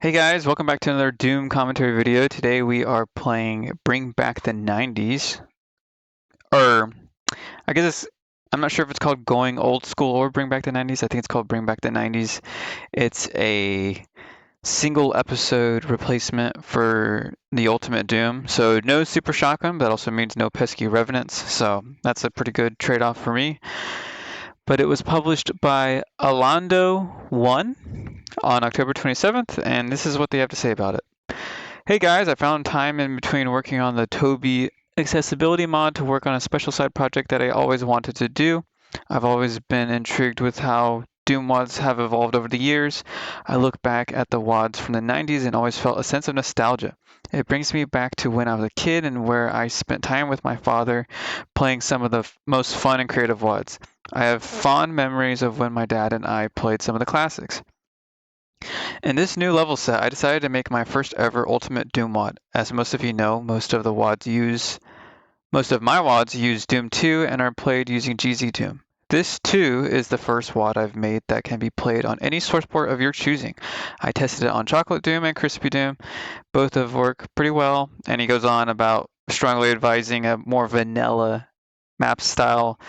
Hey guys, welcome back to another Doom commentary video. Today we are playing Bring Back the 90s. Or, I guess I'm not sure if it's called Going Old School or Bring Back the 90s. I think it's called Bring Back the 90s. It's a single episode replacement for the Ultimate Doom. So no Super Shotgun, but that also means no pesky Revenants. So that's a pretty good trade-off for me. But it was published by Alando 1 on October 27th, and this is what they have to say about it. Hey guys, I found time in between working on the Toby accessibility mod to work on a special side project that I always wanted to do. I've always been intrigued with how Doom WODs have evolved over the years. I look back at the WODs from the 90s and always felt a sense of nostalgia. It brings me back to when I was a kid and where I spent time with my father playing some of the most fun and creative WODs. I have fond memories of when my dad and I played some of the classics. In this new level set, I decided to make my first ever Ultimate Doom WOD. As most of you know, most of my WODs use Doom 2 and are played using GZ Doom. This too is the first WOD I've made that can be played on any source port of your choosing. I tested it on Chocolate Doom and Crispy Doom. Both have worked pretty well, and he goes on about strongly advising a more vanilla map style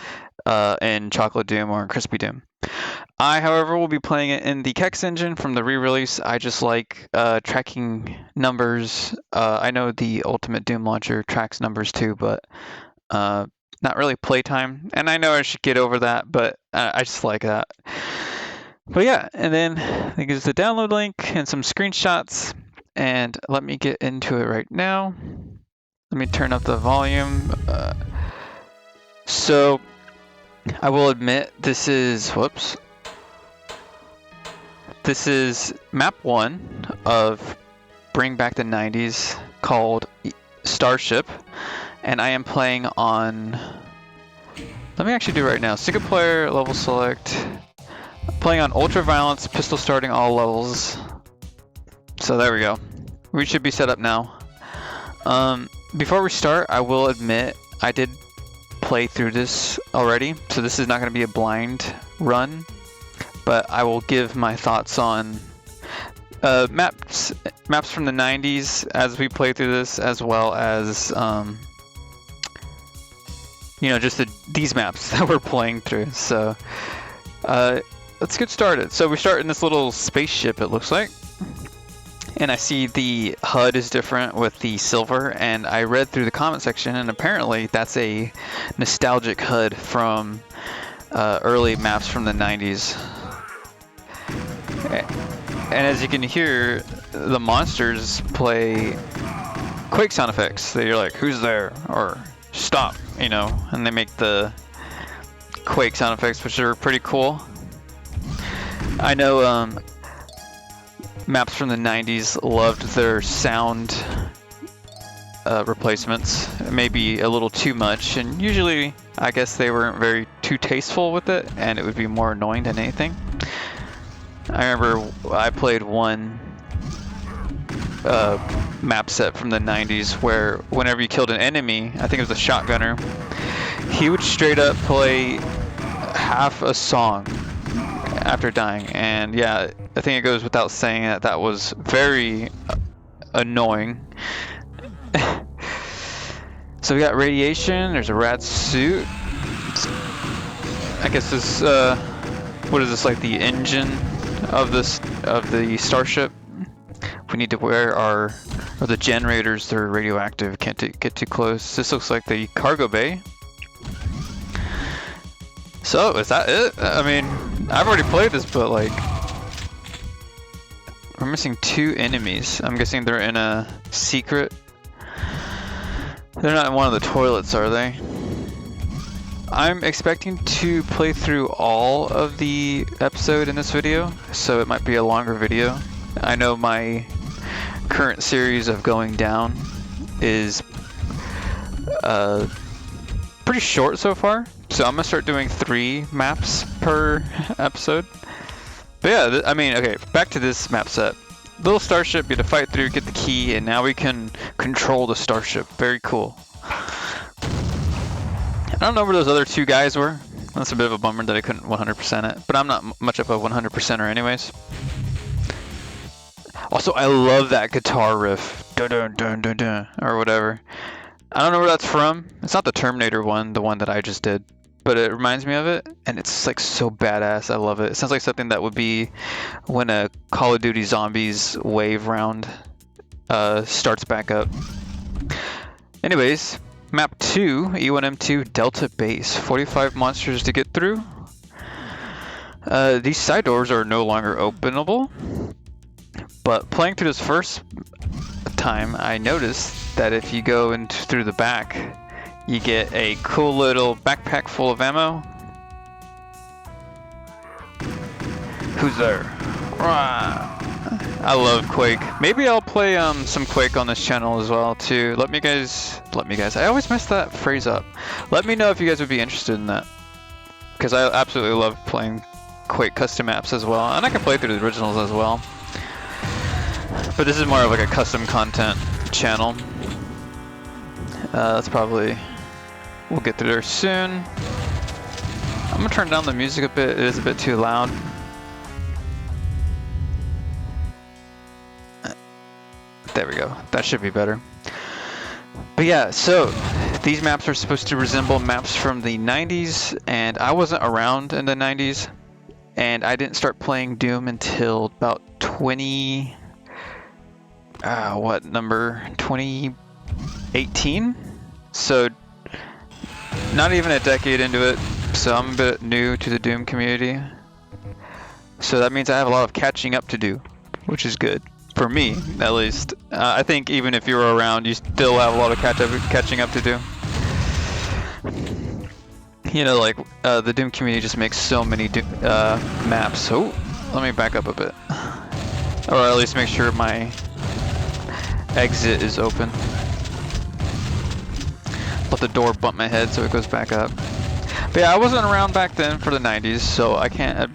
in Chocolate Doom or in Crispy Doom. I, however, will be playing it in the Kex engine from the re-release. I just like tracking numbers. I know the Ultimate Doom launcher tracks numbers too, but not really playtime. And I know I should get over that, but I just like that. But yeah, and then I think it's the download link and some screenshots. And let me get into it right now. Let me turn up the volume. So I will admit this is, whoops. This is map 1 of Bring Back the 90s called Starship, and I am playing on, let me actually do it right now, single player, level select, I'm playing on Ultra Violence, pistol starting all levels. So there we go. We should be set up now. Before we start, I will admit I did play through this already, so this is not going to be a blind run, but I will give my thoughts on maps from the 90s as we play through this, as well as just these maps that we're playing through. So let's get started. So we start in this little spaceship, it looks like. And I see the HUD is different with the silver, and I read through the comment section, and apparently that's a nostalgic HUD from early maps from the 90s. And as you can hear, the monsters play Quake sound effects. They're like, who's there? Or stop, and they make the Quake sound effects, which are pretty cool. I know maps from the 90s loved their sound replacements, maybe a little too much, and usually I guess they weren't very too tasteful with it, and it would be more annoying than anything. I remember I played one map set from the 90s where whenever you killed an enemy, I think it was a shotgunner, he would straight up play half a song after dying. And yeah, I think it goes without saying that that was very annoying. So we got radiation, there's a rad suit. I guess this, what is this, like the engine of the starship? We need to wear or the generators, they're radioactive, can't get too close. This looks like the cargo bay. So, is that it? I mean, I've already played this, but like, we're missing 2 enemies. I'm guessing they're in a secret. They're not in one of the toilets, are they? I'm expecting to play through all of the episode in this video, so it might be a longer video. I know my current series of Going Down is pretty short so far, so I'm gonna start doing 3 maps per episode. But yeah, I mean, okay, back to this map set. Little starship, you have to fight through, get the key, and now we can control the starship. Very cool. I don't know where those other 2 guys were. That's a bit of a bummer that I couldn't 100% it, but I'm not much of a 100%er anyways. Also, I love that guitar riff. Dun dun dun dun dun, or whatever. I don't know where that's from. It's not the Terminator one, the one that I just did. But it reminds me of it, and it's like so badass. I love it. It sounds like something that would be when a Call of Duty Zombies wave round starts back up. Anyways, map 2, E1M2 Delta Base. 45 monsters to get through. These side doors are no longer openable. But playing through this first time, I noticed that if you go in through the back, you get a cool little backpack full of ammo. Who's there? Rah! I love Quake. Maybe I'll play some Quake on this channel as well too. Let me guys. I always mess that phrase up. Let me know if you guys would be interested in that, because I absolutely love playing Quake custom maps as well, and I can play through the originals as well. But this is more of like a custom content channel. That's probably, we'll get through there soon. I'm gonna turn down the music a bit. It is a bit too loud. There we go. That should be better. But yeah, so these maps are supposed to resemble maps from the 90s, and I wasn't around in the 90s, and I didn't start playing Doom until about 2018? So not even a decade into it, so I'm a bit new to the Doom community. So that means I have a lot of catching up to do, which is good. For me, at least. I think even if you were around, you still have a lot of catching up to do. You know, like, the Doom community just makes so many maps. Oh, let me back up a bit. Or at least make sure my exit is open. Let the door bump my head so it goes back up. But yeah, I wasn't around back then for the 90s, so I can't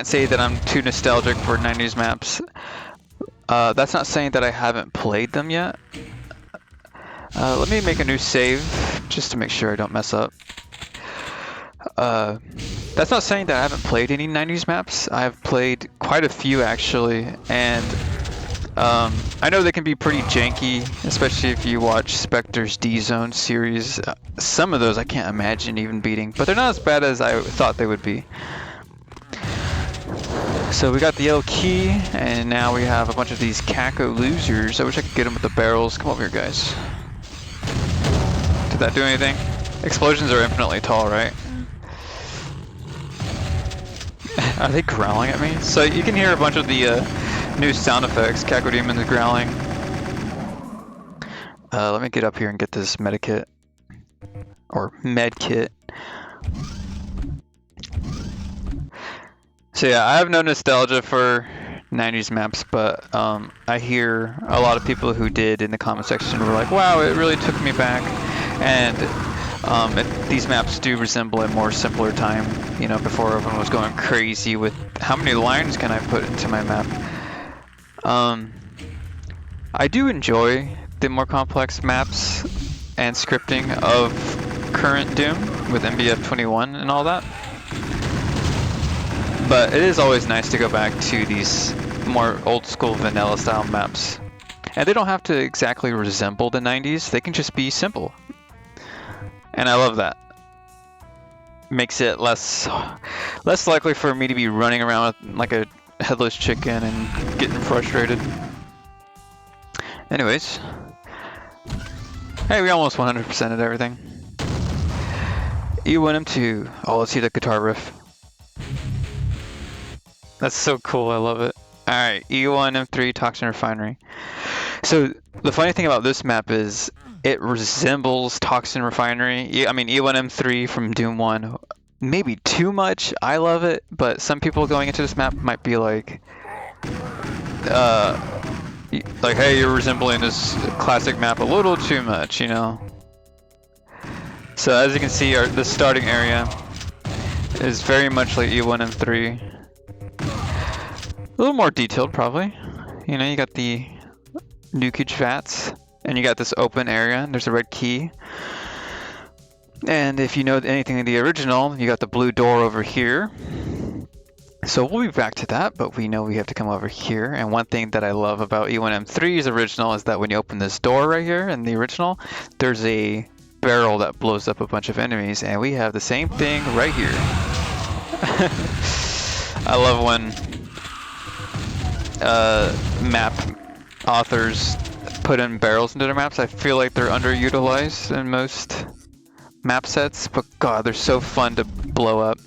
say that I'm too nostalgic for 90s maps. That's not saying that I haven't played them yet. Let me make a new save just to make sure I don't mess up. That's not saying that I haven't played any 90s maps. I've played quite a few actually, and I know they can be pretty janky, especially if you watch Spectre's D-Zone series. Some of those I can't imagine even beating, but they're not as bad as I thought they would be. So we got the L key, and now we have a bunch of these Caco losers. I wish I could get them with the barrels. Come over here, guys. Did that do anything? Explosions are infinitely tall, right? Are they growling at me? So you can hear a bunch of the new sound effects. Cacodemon is growling. Let me get up here and get this medikit. Or medkit. So yeah, I have no nostalgia for 90s maps, but I hear a lot of people who did in the comment section were like, wow, it really took me back. And these maps do resemble a more simpler time, you know, before everyone was going crazy with how many lines can I put into my map. I do enjoy the more complex maps and scripting of current Doom with MBF21 and all that. But it is always nice to go back to these more old school vanilla style maps. And they don't have to exactly resemble the 90s, they can just be simple. And I love that. Makes it less likely for me to be running around like a headless chicken and getting frustrated. Anyways. Hey, we almost 100%ed everything. E1M2. Oh, let's see the guitar riff. That's so cool, I love it. Alright, E1M3 Toxin Refinery. So, the funny thing about this map is, it resembles Toxin Refinery. I mean, E1M3 from Doom 1. Maybe too much, I love it, but some people going into this map might be like, hey, you're resembling this classic map a little too much, you know? So, as you can see, the starting area is very much like E1M3. A little more detailed, probably. You know, you got the nukage vats, and you got this open area, and there's a red key. And if you know anything of the original, you got the blue door over here. So we'll be back to that, but we know we have to come over here. And one thing that I love about E1M3's original is that when you open this door right here in the original, there's a barrel that blows up a bunch of enemies, and we have the same thing right here. I love when map authors put in barrels into their maps. I feel like they're underutilized in most map sets, but god, they're so fun to blow up.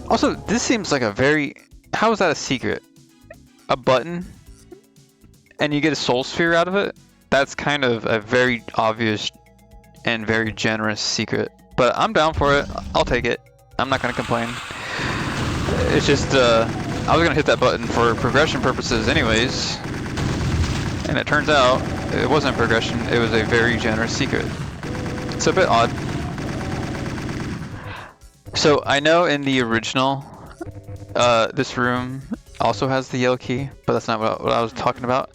Also, this seems like a very... How is that a secret? A button? And you get a soul sphere out of it? That's kind of a very obvious and very generous secret. But I'm down for it. I'll take it. I'm not going to complain. It's just, I was going to hit that button for progression purposes anyways. And it turns out it wasn't progression, it was a very generous secret. It's a bit odd. So I know in the original, this room also has the yellow key, but that's not what I was talking about.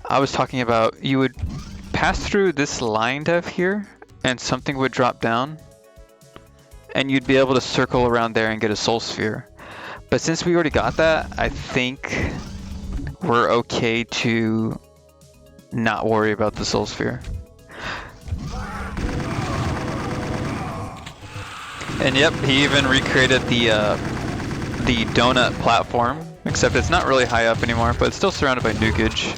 I was talking about you would pass through this line dev here, and something would drop down, and you'd be able to circle around there and get a soul sphere. But since we already got that, I think we're okay to not worry about the soul sphere. And yep, he even recreated the donut platform, except it's not really high up anymore, but it's still surrounded by nukage.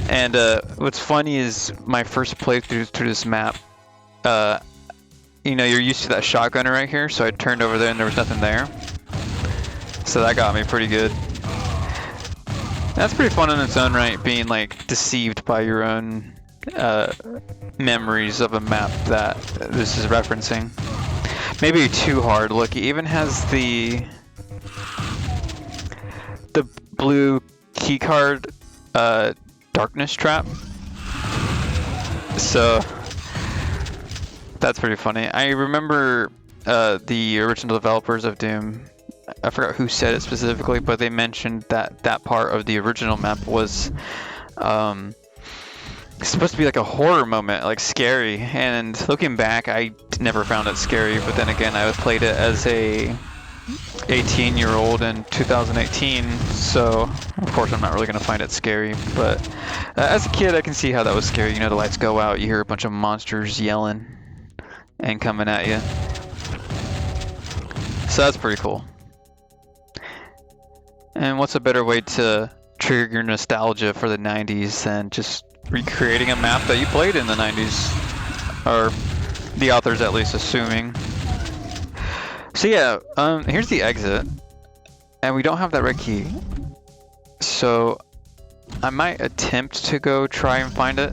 And what's funny is my first playthrough through this map, you know, you're used to that shotgunner right here, so I turned over there and there was nothing there. So that got me pretty good. That's pretty fun in its own right, being like deceived by your own memories of a map that this is referencing. Maybe too hard. Look, it even has the blue keycard darkness trap. So that's pretty funny. I remember the original developers of Doom, I forgot who said it specifically, but they mentioned that that part of the original map was supposed to be like a horror moment, like scary. And looking back, I never found it scary, but then again, I played it as a 18-year-old in 2018, so of course I'm not really gonna find it scary. But as a kid, I can see how that was scary. You know, the lights go out, you hear a bunch of monsters yelling and coming at you. So that's pretty cool. And what's a better way to trigger your nostalgia for the 90s than just recreating a map that you played in the 90s? Or the author's at least assuming. So yeah, here's the exit. And we don't have that red key. So I might attempt to go try and find it.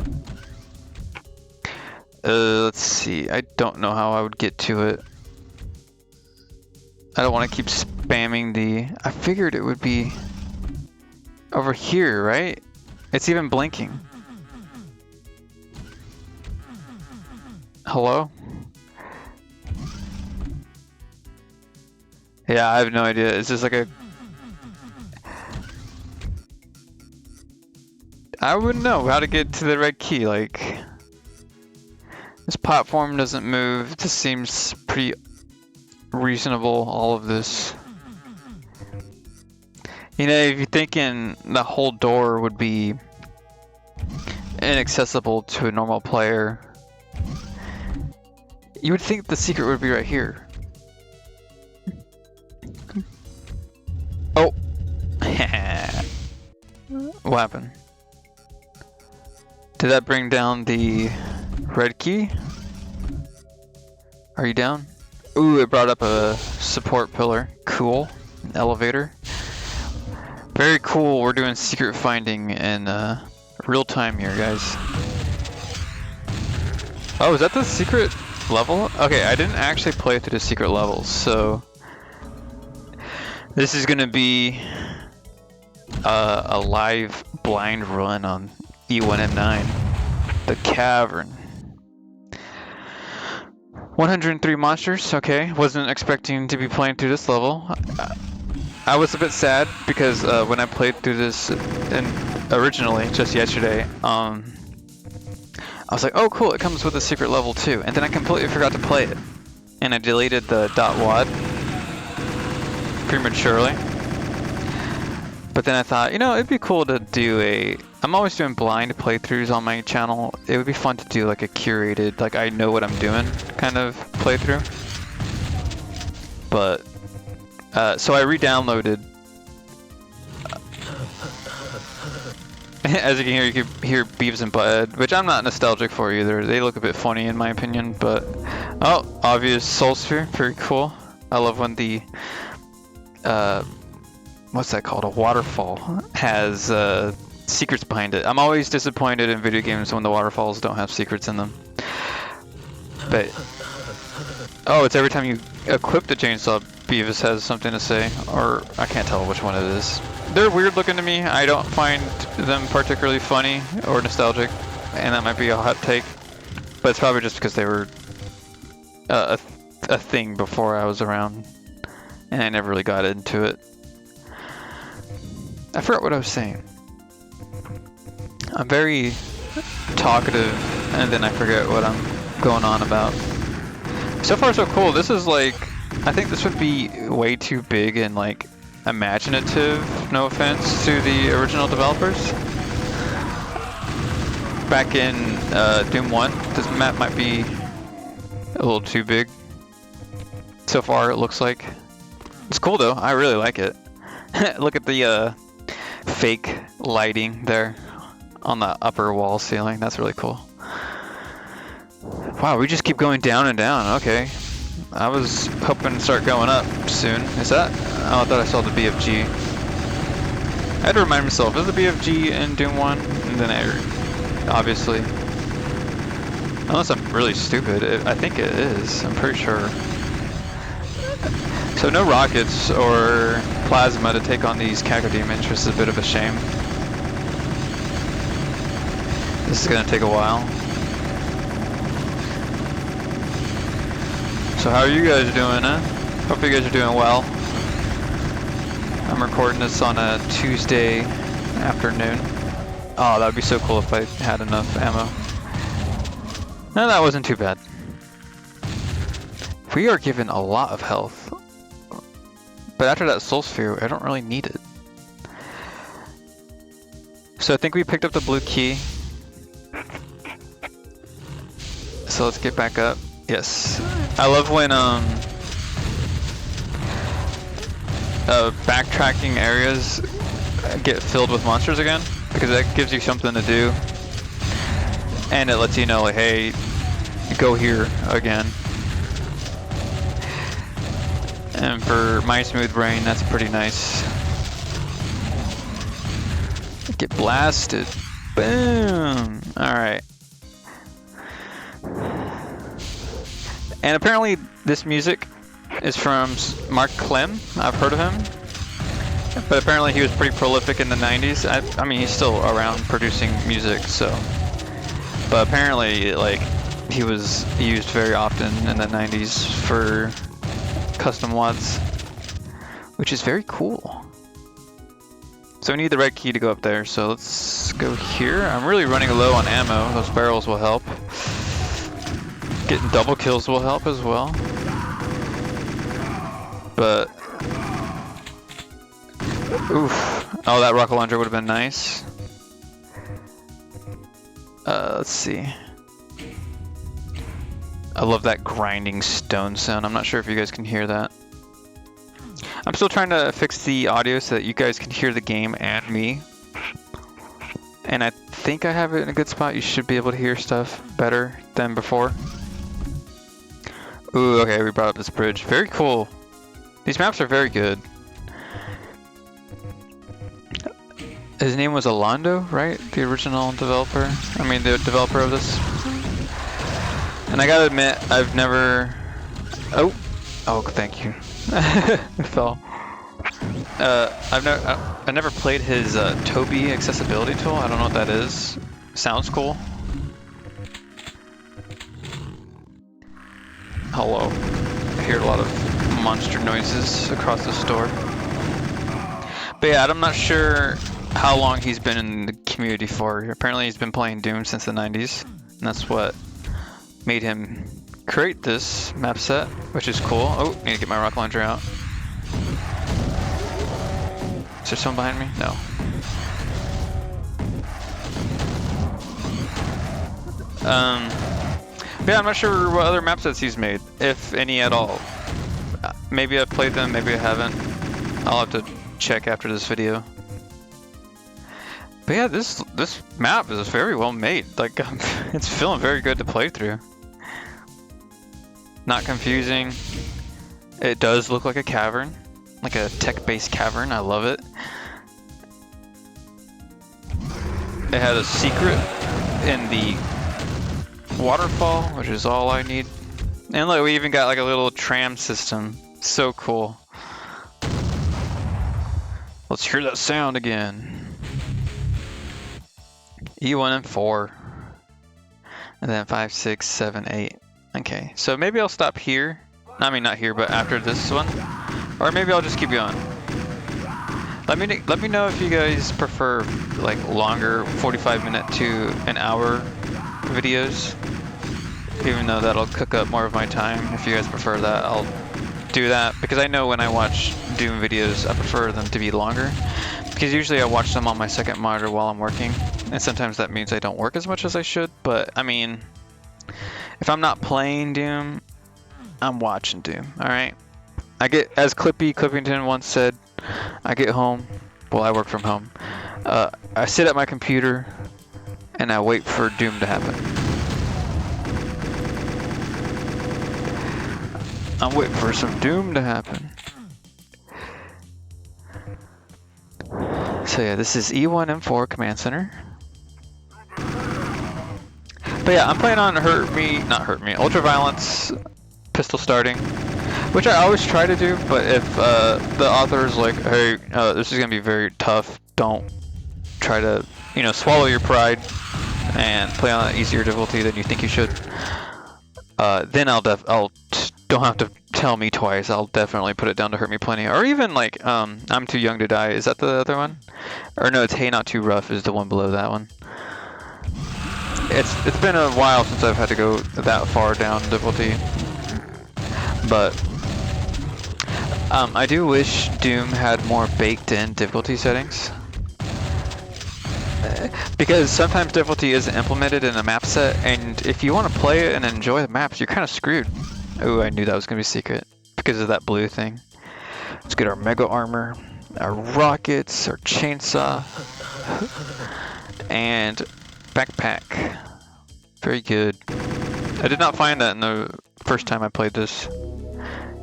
Let's see, I don't know how I would get to it. I don't want to keep spamming the... I figured it would be over here, right? It's even blinking. Hello? Yeah, I have no idea. It's just like a... I wouldn't know how to get to the red key, like... This platform doesn't move. This seems pretty reasonable, all of this. You know, if you're thinking the whole door would be inaccessible to a normal player, you would think the secret would be right here. Oh! What happened? Did that bring down the red key? Are you down? Ooh, it brought up a support pillar. Cool. An elevator. Very cool. We're doing secret finding in real time here, guys. Oh, is that the secret level? Okay, I didn't actually play through the secret levels, so this is gonna be a live blind run on E1M9. The Cavern. 103 monsters, okay. Wasn't expecting to be playing through this level. I was a bit sad because when I played through this originally, just yesterday, I was like, oh cool, it comes with a secret level too. And then I completely forgot to play it. and I deleted the .wad prematurely. But then I thought, you know, it'd be cool to do I'm always doing blind playthroughs on my channel. It would be fun to do like a curated, like I know what I'm doing kind of playthrough. But, so I re-downloaded. As you can hear Beavis and Butthead, which I'm not nostalgic for either. They look a bit funny in my opinion, but... Oh, obvious Soul Sphere, very cool. I love when the... what's that called? A waterfall has secrets behind it. I'm always disappointed in video games when the waterfalls don't have secrets in them. But oh, it's every time you equip the chainsaw, Beavis has something to say, or I can't tell which one it is. They're weird looking to me. I don't find them particularly funny or nostalgic, and that might be a hot take. But it's probably just because they were a thing before I was around, and I never really got into it. I forgot what I was saying. I'm very talkative, and then I forget what I'm going on about. So far so cool. This is like, I think this would be way too big and like imaginative, no offense to the original developers. Back in Doom 1, this map might be a little too big. So far it looks like. It's cool though, I really like it. Look at the fake lighting there on the upper wall ceiling. That's really cool. Wow, we just keep going down and down. Okay. I was hoping to start going up soon. Is that? Oh, I thought I saw the BFG. I had to remind myself, is the BFG in Doom 1? And then obviously. Unless I'm really stupid. I think it is. I'm pretty sure. So no rockets or plasma to take on these cacodemons, which is a bit of a shame. This is gonna take a while. So how are you guys doing, huh? Hope you guys are doing well. I'm recording this on a Tuesday afternoon. Oh, that would be so cool if I had enough ammo. No, that wasn't too bad. We are given a lot of health. But after that Soul Sphere, I don't really need it. So I think we picked up the blue key. So let's get back up. Yes. I love when backtracking areas get filled with monsters again, because that gives you something to do. And it lets you know, like, hey, go here again. And for my smooth brain, that's pretty nice. Get blasted. Boom! Alright. And apparently this music is from Mark Clem. I've heard of him. But apparently he was pretty prolific in the 90s. I mean, he's still around producing music, so. But apparently, like, he was used very often in the 90s for custom WADs, which is very cool. So we need the red key to go up there, so let's go here. I'm really running low on ammo. Those barrels will help. Getting double kills will help as well. But oof. Oh, that rocket launcher would have been nice. Let's see. I love that grinding stone sound. I'm not sure if you guys can hear that. I'm still trying to fix the audio so that you guys can hear the game and me. And I think I have it in a good spot. You should be able to hear stuff better than before. Ooh, okay, we brought up this bridge. Very cool. These maps are very good. His name was Alondo, right? The original developer? I mean, the developer of this. And I gotta admit, I've never... Oh, thank you. It fell. I never played his Toby accessibility tool. I don't know what that is. Sounds cool. Hello. I hear a lot of monster noises across the store. But yeah, I'm not sure how long he's been in the community for. Apparently he's been playing Doom since the 90s. And that's what made him create this map set, which is cool. Oh, need to get my rocket launcher out. Is there someone behind me? No. Yeah, I'm not sure what other map sets he's made, if any at all. Maybe I've played them, maybe I haven't. I'll have to check after this video. But yeah, this map is very well made. Like, it's feeling very good to play through. Not confusing. It does look like a cavern, like a tech-based cavern. I love it. It had a secret in the waterfall, which is all I need. And look, we even got like a little tram system. So cool. Let's hear that sound again. E1 and 4. And then 5, 6, 7, 8. Okay, so maybe I'll stop here. I mean, not here, but after this one. Or maybe I'll just keep going. Let me know if you guys prefer like longer 45-minute to an hour videos. Even though that'll cook up more of my time. If you guys prefer that, I'll do that. Because I know when I watch Doom videos, I prefer them to be longer. Because usually I watch them on my second monitor while I'm working. And sometimes that means I don't work as much as I should. But, I mean, if I'm not playing Doom, I'm watching Doom, alright? I get, as Clippington once said, I get home, well, I work from home. I sit at my computer, and I wait for Doom to happen. I'm waiting for some Doom to happen. So yeah, this is E1 M4 Command Center. But yeah, I'm playing on Ultraviolence pistol starting, which I always try to do, but if the author is like, hey, this is gonna be very tough, don't try to, you know, swallow your pride and play on an easier difficulty than you think you should, then I'll don't have to tell me twice. I'll definitely put it down to Hurt Me Plenty. Or even like, I'm Too Young to Die. Is that the other one? Or no, it's Hey Not Too Rough is the one below that one. It's been a while since I've had to go that far down difficulty. But, I do wish Doom had more baked in difficulty settings. Because sometimes difficulty isn't implemented in a map set, and if you want to play it and enjoy the maps, you're kind of screwed. Ooh, I knew that was going to be secret because of that blue thing. Let's get our mega armor, our rockets, our chainsaw, and backpack. Very good. I did not find that in the first time I played this.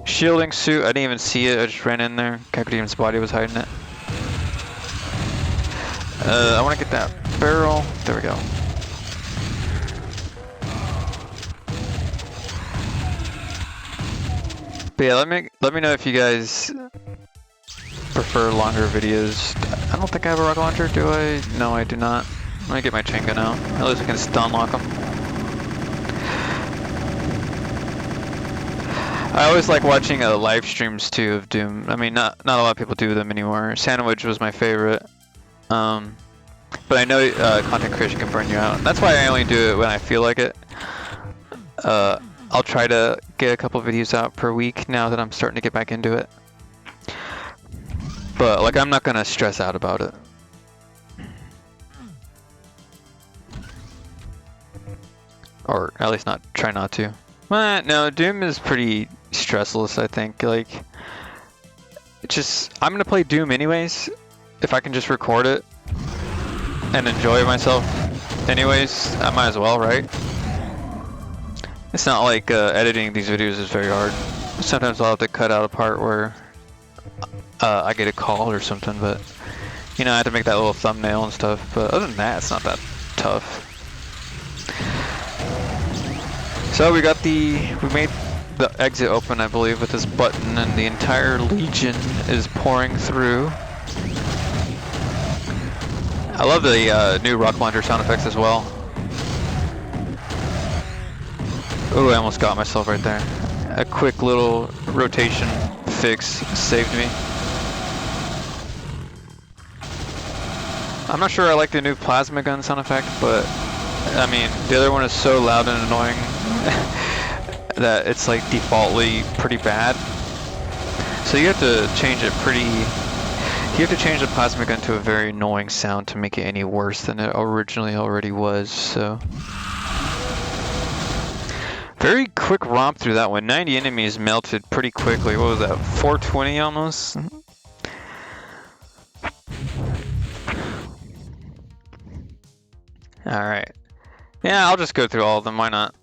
Shielding suit, I didn't even see it, I just ran in there. Kakadem's body was hiding it. I want to get that barrel. There we go. But yeah, let me know if you guys prefer longer videos. I don't think I have a rocket launcher, do I? No, I do not. Let me get my chain gun out. At least I can stun lock them. I always like watching live streams too of Doom. I mean, not a lot of people do them anymore. Sandwich was my favorite. But I know content creation can burn you out. That's why I only do it when I feel like it. I'll try to get a couple videos out per week now that I'm starting to get back into it. But like, I'm not gonna stress out about it. Or at least try not to. No, Doom is pretty stressless, I think. Like, I'm gonna play Doom anyways. If I can just record it and enjoy myself anyways, I might as well, right? It's not like editing these videos is very hard. Sometimes I'll have to cut out a part where I get a call or something, but you know, I have to make that little thumbnail and stuff. But other than that, it's not that tough. So we made the exit open, I believe, with this button, and the entire Legion is pouring through. I love the new rocket launcher sound effects as well. Ooh, I almost got myself right there. A quick little rotation fix saved me. I'm not sure I like the new plasma gun sound effect, but I mean, the other one is so loud and annoying. that it's like defaultly pretty bad. So you have to change it you have to change the plasma gun to a very annoying sound to make it any worse than it originally already was, so. Very quick romp through that one. 90 enemies melted pretty quickly. What was that, 420 almost? Alright. Yeah, I'll just go through all of them, why not?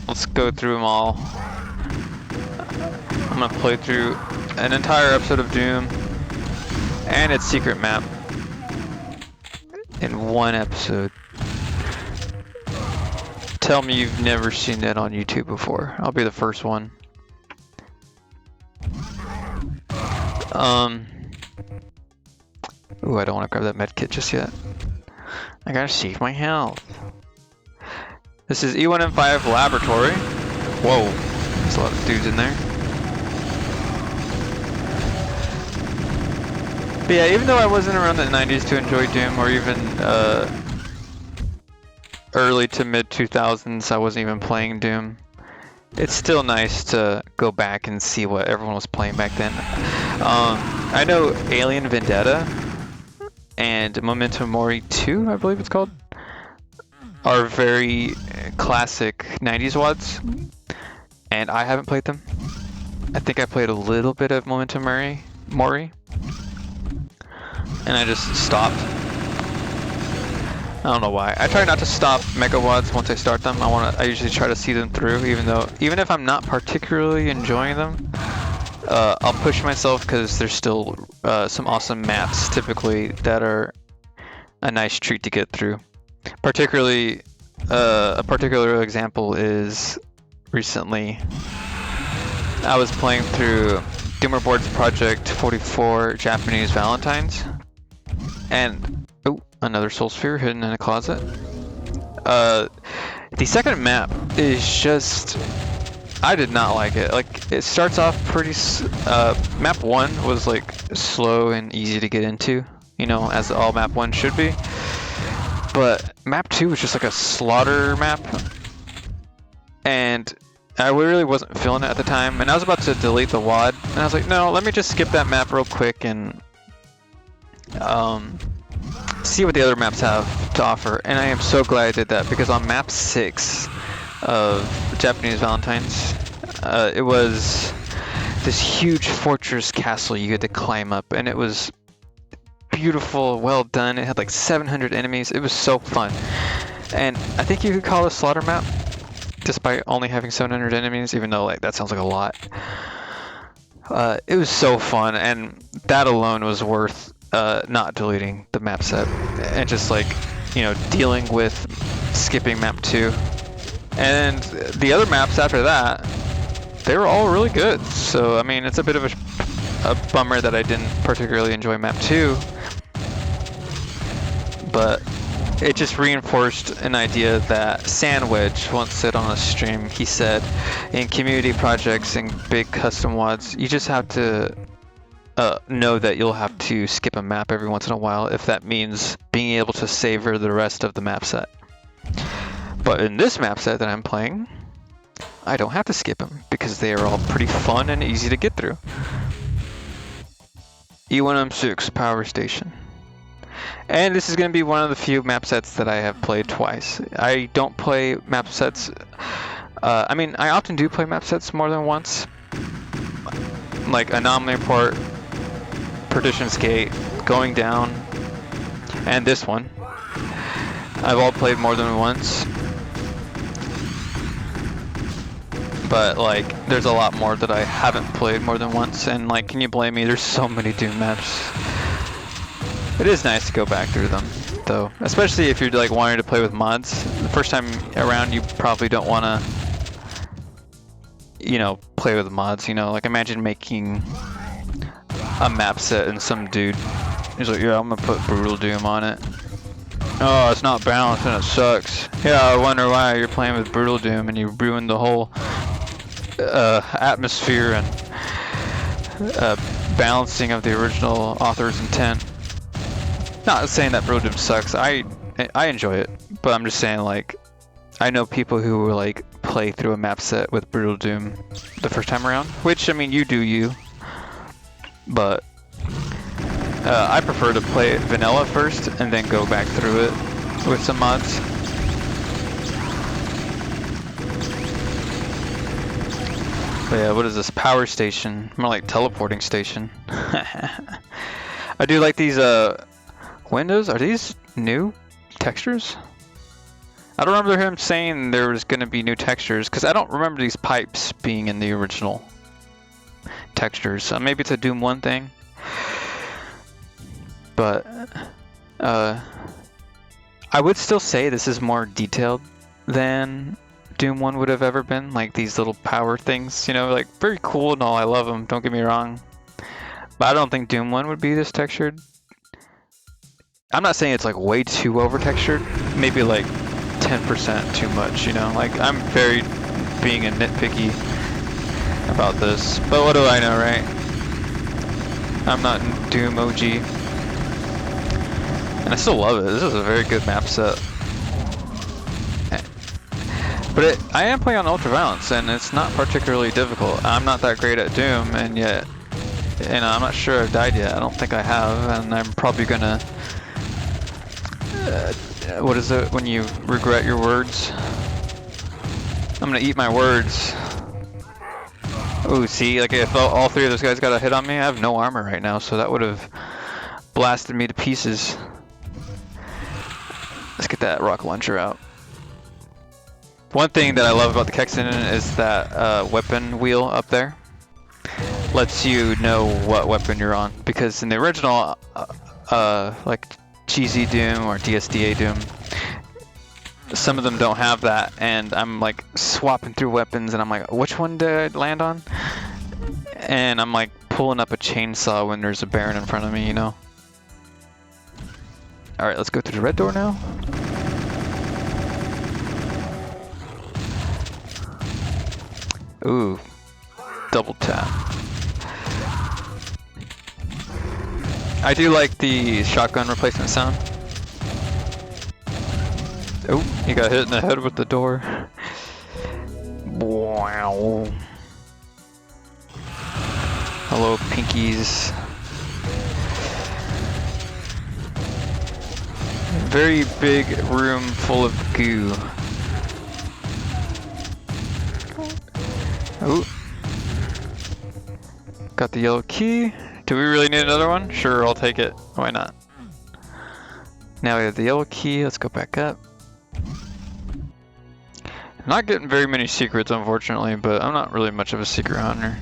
Let's go through them all. I'm gonna play through an entire episode of Doom and its secret map in one episode. Tell me you've never seen that on YouTube before. I'll be the first one. Ooh, I don't want to grab that med kit just yet. I gotta save my health. This is E1M5 Laboratory. Whoa, there's a lot of dudes in there. But yeah, even though I wasn't around the 90s to enjoy Doom, or even early to mid 2000s, I wasn't even playing Doom. It's still nice to go back and see what everyone was playing back then. I know Alien Vendetta and Memento Mori 2, I believe it's called, are very classic 90s WADs, and I haven't played them. I think I played a little bit of Memento Mori, and I just stopped. I don't know why. I try not to stop Mega WADs once I start them. I usually try to see them through, even if I'm not particularly enjoying them. I'll push myself because there's still some awesome maps typically that are a nice treat to get through. Particularly, a particular example is recently I was playing through Gamerboard's Project 44 Japanese Valentines, and oh, another soul sphere hidden in a closet. The second map is just, I did not like it. Like, it starts off pretty, map 1 was like slow and easy to get into, you know, as all map 1 should be. But map 2 was just like a slaughter map, and I really wasn't feeling it at the time, and I was about to delete the WAD, and I was like, no, let me just skip that map real quick and see what the other maps have to offer. And I am so glad I did that, because on map 6 of Japanese Valentines, it was this huge fortress castle you had to climb up, and it was beautiful, well done. It had like 700 enemies. It was so fun, and I think you could call it a slaughter map despite only having 700 enemies, even though like that sounds like a lot. It was so fun, and that alone was worth not deleting the map set and just, like, you know, dealing with skipping map 2. And the other maps after that, they were all really good. So I mean, it's a bit of a bummer that I didn't particularly enjoy map 2, but it just reinforced an idea that Sandwich once said on a stream. He said, in community projects and big custom WADs, you just have to know that you'll have to skip a map every once in a while if that means being able to savor the rest of the map set. But in this map set that I'm playing, I don't have to skip them because they are all pretty fun and easy to get through. E1M6 Power Station. And this is going to be one of the few map sets that I have played twice. I don't play map sets, I mean, I often do play map sets more than once. Like Anomaly Report, Perdition's Gate, Going Down, and this one. I've all played more than once. But like, there's a lot more that I haven't played more than once, and like, can you blame me? There's so many Doom maps. It is nice to go back through them, though, especially if you're like wanting to play with mods. The first time around, you probably don't want to, you know, play with mods. You know, like imagine making a map set and some dude is like, yeah, I'm gonna put Brutal Doom on it. Oh, it's not balanced and it sucks. Yeah, I wonder why you're playing with Brutal Doom and you ruined the whole atmosphere and balancing of the original author's intent. Not saying that Brutal Doom sucks. I enjoy it, but I'm just saying, like, I know people who were like play through a map set with Brutal Doom the first time around, which, I mean, you do you, but I prefer to play it vanilla first and then go back through it with some mods. But yeah, what is this? Power station. More like teleporting station. I do like these windows. Are these new textures? I don't remember him saying there was going to be new textures, because I don't remember these pipes being in the original textures. Maybe it's a Doom 1 thing. But I would still say this is more detailed than Doom 1 would have ever been. Like these little power things, you know, like very cool and all. I love them, don't get me wrong. But I don't think Doom 1 would be this textured. I'm not saying it's like way too over textured. Maybe like 10% too much, you know? Like I'm very being a nitpicky about this. But what do I know, right? I'm not Doom OG. And I still love it. This is a very good map set. But I am playing on Ultraviolence, and it's not particularly difficult. I'm not that great at Doom, and yet, you know, I'm not sure I've died yet. I don't think I have, and I'm probably gonna... what is it when you regret your words? I'm gonna eat my words. Ooh, see, like if all three of those guys got a hit on me, I have no armor right now, so that would have blasted me to pieces. Let's get that rocket launcher out. One thing that I love about the Kexinen is that weapon wheel up there. Lets you know what weapon you're on, because in the original, like cheesy Doom or DSDA Doom, some of them don't have that, and I'm like swapping through weapons, and I'm like, which one did I land on? And I'm like pulling up a chainsaw when there's a Baron in front of me, you know? Alright, let's go through the red door now. Ooh, double tap. I do like the shotgun replacement sound. Oh, he got hit in the head with the door. Wow. Hello, pinkies. Very big room full of goo. Oh. Got the yellow key. Do we really need another one? Sure, I'll take it. Why not? Now we have the yellow key. Let's go back up. Not getting very many secrets, unfortunately, but I'm not really much of a secret hunter.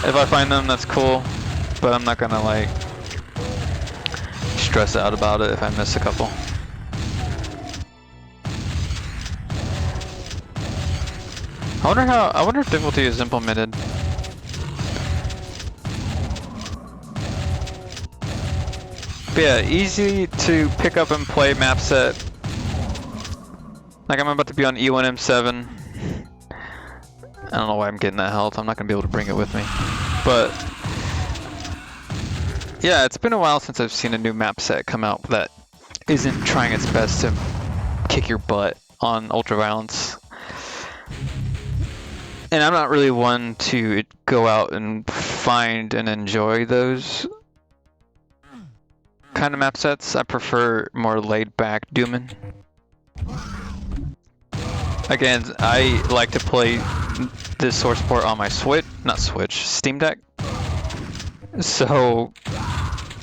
If I find them, that's cool, but I'm not gonna like stress out about it if I miss a couple. I wonder if difficulty is implemented. But yeah, easy to pick up and play map set. Like I'm about to be on E1M7. I don't know why I'm getting that health. I'm not gonna be able to bring it with me. But yeah, it's been a while since I've seen a new map set come out that isn't trying its best to kick your butt on Ultraviolence. And I'm not really one to go out and find and enjoy those kind of map sets. I prefer more laid back Doomin'. Again, I like to play this source port on my Steam Deck. So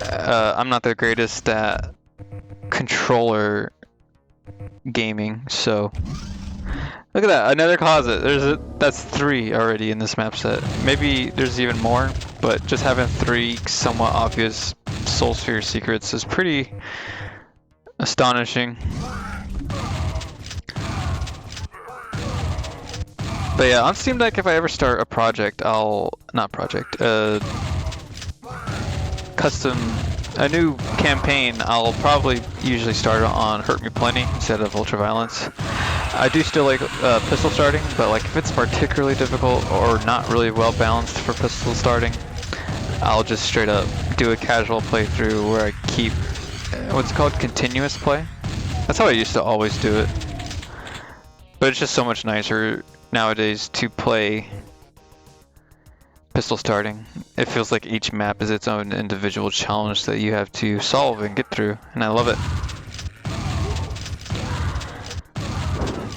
I'm not the greatest at controller gaming, so look at that, another closet. That's 3 already in this map set. Maybe there's even more, but just having 3 somewhat obvious Soul Sphere secrets is pretty astonishing. But yeah, on Steam Deck, if I ever start a project, a new campaign, I'll probably usually start on Hurt Me Plenty instead of Ultraviolence. I do still like pistol starting, but like if it's particularly difficult or not really well balanced for pistol starting, I'll just straight up do a casual playthrough where I keep what's called continuous play. That's how I used to always do it. But it's just so much nicer nowadays to play pistol starting. It feels like each map is its own individual challenge that you have to solve and get through, and I love it.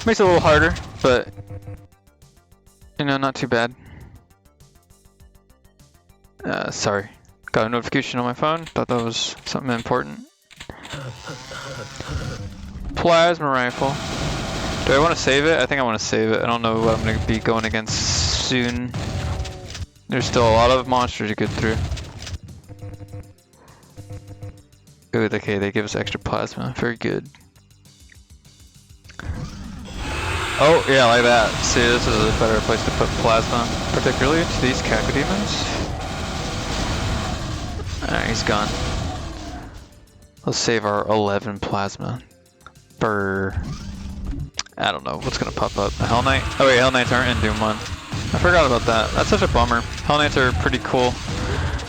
Makes it a little harder, but you know, not too bad. Sorry. Got a notification on my phone. Thought that was something important. Plasma rifle. Do I want to save it? I think I want to save it. I don't know what I'm going to be going against soon. There's still a lot of monsters to get through. Ooh, okay, they give us extra plasma. Very good. Oh, yeah, like that. See, this is a better place to put plasma, particularly to these cacodemons. Alright, he's gone. Let's save our 11 plasma for... I don't know what's gonna pop up. A Hell Knight? Oh wait, Hell Knights aren't in Doom 1. I forgot about that. That's such a bummer. Hell Knights are pretty cool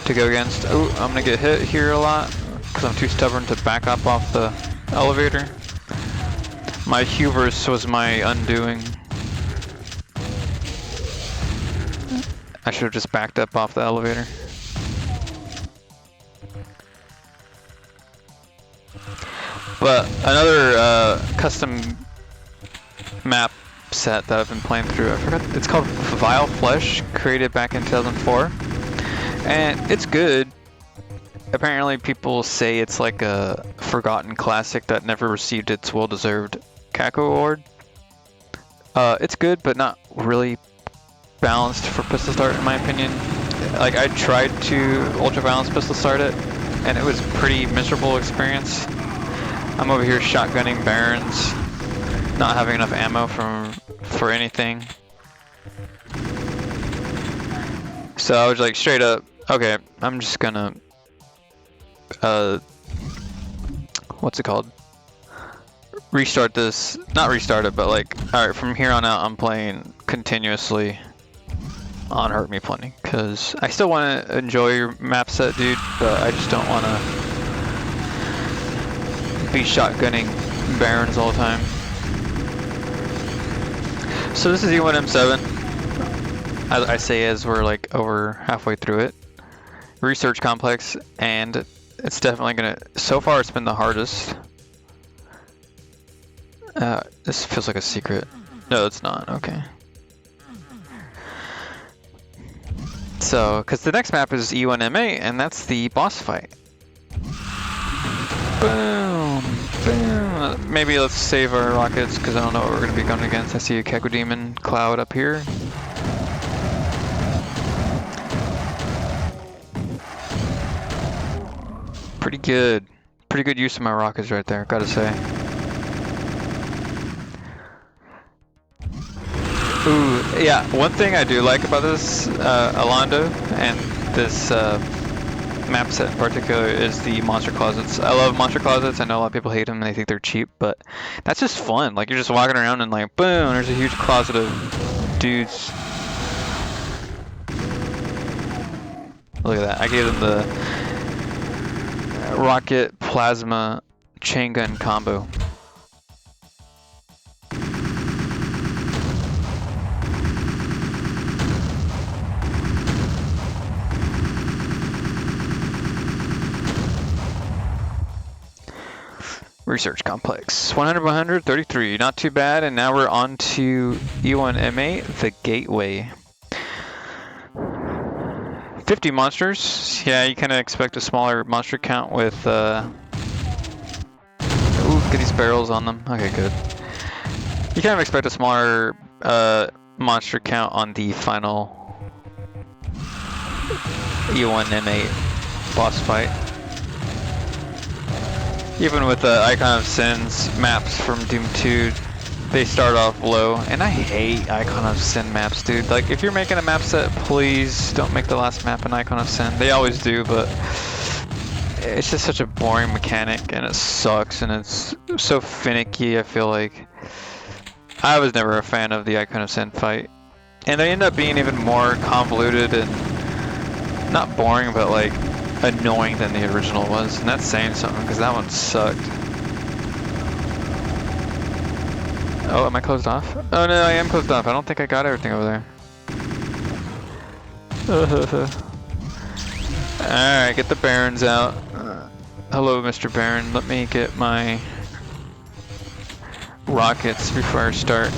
to go against. Oh, I'm gonna get hit here a lot because I'm too stubborn to back up off the elevator. My hubris was my undoing. I should have just backed up off the elevator. But another custom map set that I've been playing through, I forgot, it's called Vile Flesh, created back in 2004. And it's good. Apparently people say it's like a forgotten classic that never received its well-deserved Kako Award. It's good, but not really balanced for pistol start in my opinion. Like, I tried to ultra balance pistol start it, and it was a pretty miserable experience. I'm over here shotgunning Barons, not having enough ammo for anything. So I was like straight up, okay, I'm just gonna, what's it called? Restart this, not restart it, but like, alright, from here on out I'm playing continuously on Hurt Me Plenty, because I still want to enjoy your map set, dude, but I just don't want to be shotgunning Barons all the time. So this is E1M7, as I say as we're like over halfway through it. Research complex, and it's definitely gonna, so far it's been the hardest. This feels like a secret. No, it's not, okay. So, because the next map is E1M8, and that's the boss fight. Boom! Boom! Maybe let's save our rockets, because I don't know what we're going to be going against. I see a Cacodemon cloud up here. Pretty good. Pretty good use of my rockets right there, gotta say. Ooh, yeah, one thing I do like about this Alando and this map set in particular is the monster closets. I love monster closets. I know a lot of people hate them and they think they're cheap, but that's just fun. Like, you're just walking around and like, boom, there's a huge closet of dudes. Look at that. I gave them the rocket plasma chain gun combo. Research complex. 100, 100, 33. Not too bad. And now we're on to E1M8, the gateway. 50 monsters. Yeah, you kind of expect a smaller monster count with, ooh, get these barrels on them. Okay, good. You kind of expect a smaller monster count on the final E1M8 boss fight. Even with the Icon of Sin's maps from Doom 2, they start off low, and I hate Icon of Sin maps, dude. Like, if you're making a map set, please don't make the last map an Icon of Sin. They always do, but it's just such a boring mechanic, and it sucks, and it's so finicky, I feel like. I was never a fan of the Icon of Sin fight. And they end up being even more convoluted and not boring, but like annoying than the original was, and that's saying something because that one sucked. Oh, am I closed off? Oh no, I am closed off. I don't think I got everything over there. Alright, get the Barons out. Hello, Mr. Baron. Let me get my rockets before I start.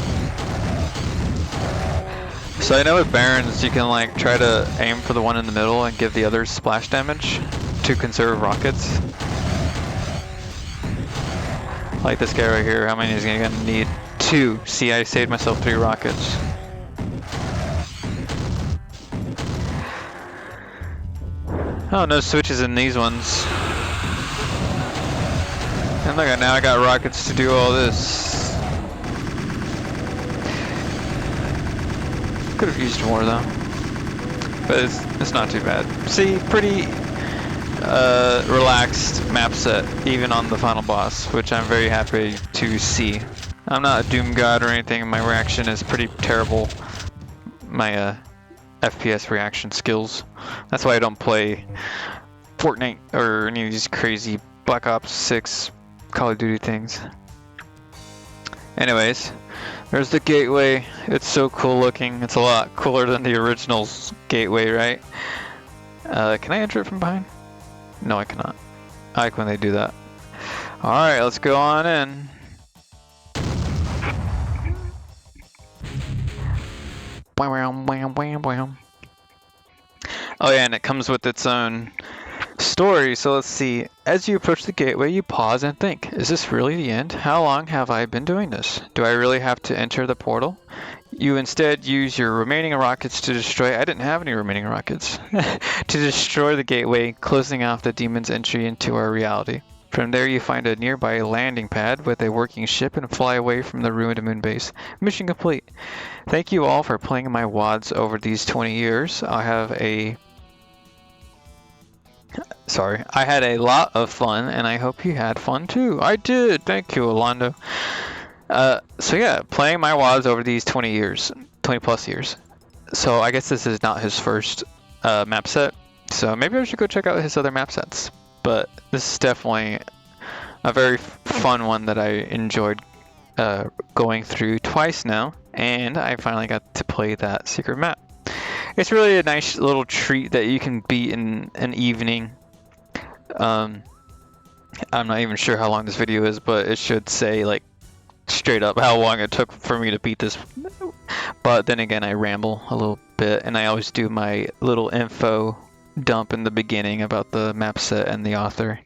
So I know with Barons you can like try to aim for the one in the middle and give the others splash damage to conserve rockets. Like this guy right here, how many is he gonna need? 2. See, I saved myself 3 rockets. Oh, no switches in these ones. And look, now I got rockets to do all this. Could have used more though, but it's not too bad. See, pretty relaxed map set, even on the final boss, which I'm very happy to see. I'm not a Doom god or anything. My reaction is pretty terrible. My FPS reaction skills. That's why I don't play Fortnite or any of these crazy Black Ops 6 Call of Duty things. Anyways, there's the gateway. It's so cool looking. It's a lot cooler than the original gateway, right? Can I enter it from behind? No, I cannot. I like when they do that. Alright, let's go on in. Wham, wham, wham, wham. Oh yeah, and it comes with its own story, so let's see. As you approach the gateway, you pause and think, is this really the end? How long have I been doing this? Do I really have to enter the portal? You instead use your remaining rockets to destroy— I didn't have any remaining rockets— to destroy the gateway, closing off the demon's entry into our reality. From there you find a nearby landing pad with a working ship and fly away from the ruined moon base. Mission complete. Thank you all for playing my WODs over these 20 years. I had a lot of fun, and I hope you had fun too. I did. Thank you, Orlando. So yeah, playing my WODs over these 20 plus years. So I guess this is not his first map set. So maybe I should go check out his other map sets. But this is definitely a very fun one that I enjoyed going through twice now, and I finally got to play that secret map. It's really a nice little treat that you can beat in an evening. I'm not even sure how long this video is, but it should say like straight up how long it took for me to beat this. But then again, I ramble a little bit, and I always do my little info dump in the beginning about the map set and the author.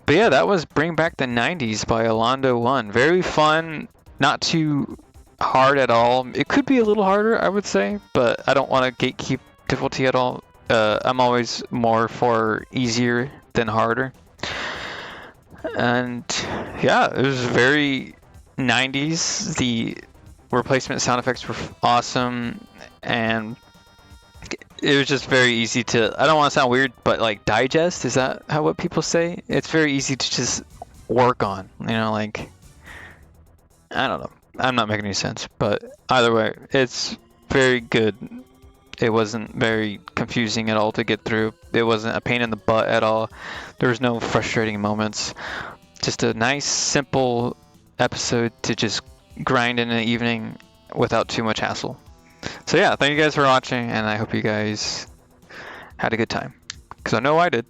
But yeah, that was Bring Back the 90s by Orlando1. Very fun, not too hard at all. It could be a little harder, I would say, but I don't want to gatekeep difficulty at all. I'm always more for easier than harder. And yeah, it was very 90s. The replacement sound effects were awesome, and it was just very easy to— I don't want to sound weird, but like digest, is that what people say? It's very easy to just work on, you know, like, I don't know. I'm not making any sense, but either way, it's very good. It wasn't very confusing at all to get through. It wasn't a pain in the butt at all. There was no frustrating moments. Just a nice, simple episode to just grind in an evening without too much hassle. So yeah, thank you guys for watching, and I hope you guys had a good time, because I know I did.